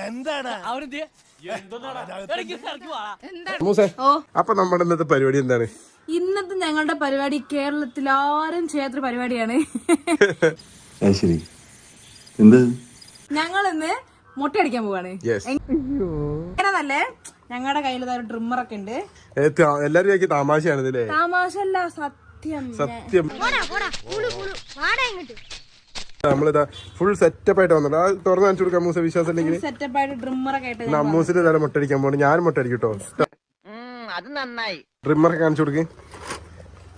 എന്താണ് അപ്പൊ നമ്മുടെ ഇന്നത്തെ പരിപാടി എന്താണ്? ഇന്നത്തെ ഞങ്ങളുടെ പരിപാടി കേരളത്തിൽ ആരും ചെയ്യാത്തൊരു പരിപാടിയാണ്. ഞങ്ങൾ ഇന്ന് മുട്ടയടിക്കാൻ പോവാണ്. എങ്ങനെയല്ലേ, ഞങ്ങളുടെ കയ്യിൽ ഒരു ട്രിമ്മറൊക്കെ ഉണ്ട്. എല്ലാരും തമാശയാണ് ഇതില്ലേ? തമാശല്ല, സത്യം സത്യം. നമ്മളിതാ ഫുൾ സെറ്റപ്പ് ആയിട്ട് വന്നിട്ട് തുറന്നു കാണിച്ചു കൊടുക്കാം. അമ്മൂസ വിശ്വാസം ഉണ്ടെങ്കിൽ സെറ്റപ്പ് ആയിട്ട് ട്രിമ്മറൊക്കെ ആയിട്ട് അമ്മൂസിന് ഇതായാലും മുട്ടടിക്കാൻ പോകണം. ഞാനും മുട്ടടിക്കട്ടോ. ട്രിമ്മറൊക്കെ കാണിച്ചു കൊടുക്ക്.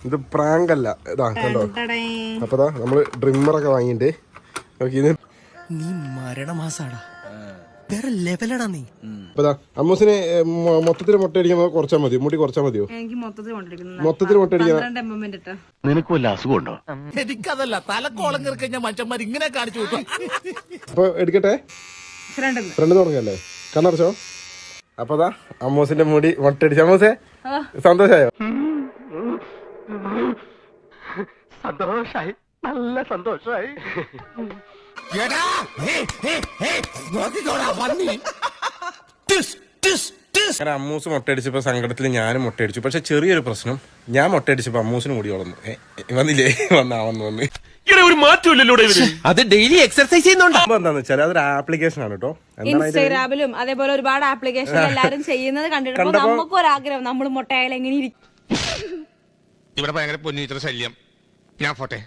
ഇത് പ്രാങ്ക് അല്ല, ഇതാ കണ്ടോ. അപ്പതാ നമ്മള് ട്രിമ്മറൊക്കെ വാങ്ങിണ്ട്. നീ മരണമാസാടാ, വേറെ ലെവലടാ നീ. അപ്പതാ അമ്മൂസിന് മൊത്തത്തിൽ മുട്ടയടിക്കാൻ കുറച്ചാ മതിയോ? മുടി കുറച്ചാ മതിയോ? എനിക്ക് മൊത്തത്തിൽ മുട്ടയടിക്കാൻ നിനക്ക് വല്ല അസുഖമുണ്ടോ? എനിക്കതല്ല, തലക്കോളം കയറി കഴിഞ്ഞാൽ മനുഷ്യന്മാർ ഇങ്ങനെ കാണിച്ചു കൊടുക്കും. അപ്പൊ എടുക്കട്ടെ, ഫ്രണ്ട് തുടങ്ങല്ലേ? കണ്ണടച്ചോ. അപ്പതാ അമ്മൂസിന്റെ മുടി മുട്ടയടിച്ചു. അമ്മൂസേ സന്തോഷായോ? സന്തോഷായി, നല്ല സന്തോഷായി. അമ്മൂസ് മുട്ടയടിച്ചപ്പോ സങ്കടത്തിൽ ഞാനും മുട്ടയടിച്ചു. പക്ഷെ ചെറിയൊരു പ്രശ്നം, ഞാൻ മുട്ടയടിച്ചപ്പോ അമ്മൂസിന് മുടി വളർന്നു. വന്നില്ലേ? വന്ന് ഒരു മാറ്റമില്ലല്ലോ. അത് ഡെയിലി എക്സർസൈസ് ചെയ്യുന്നുണ്ടോ? എന്താന്ന് വെച്ചാൽ അതൊരു ആപ്ലിക്കേഷൻ ആണ് കേട്ടോ. ഇൻസ്റ്റാഗ്രാമിലും അതേപോലെ ഒരുപാട് ആപ്ലിക്കേഷൻ എല്ലാരും ചെയ്യുന്നത് കണ്ടിട്ട് നമുക്കും ഒരാഗ്രഹം, നമ്മൾ മുട്ടയായാലും എങ്ങനെ ഇരിക്കും. ഇവിടെ ഭയങ്കര പൊന്നിച്ചിട്ട് ശല്യം. ഞാൻ പോട്ടെ.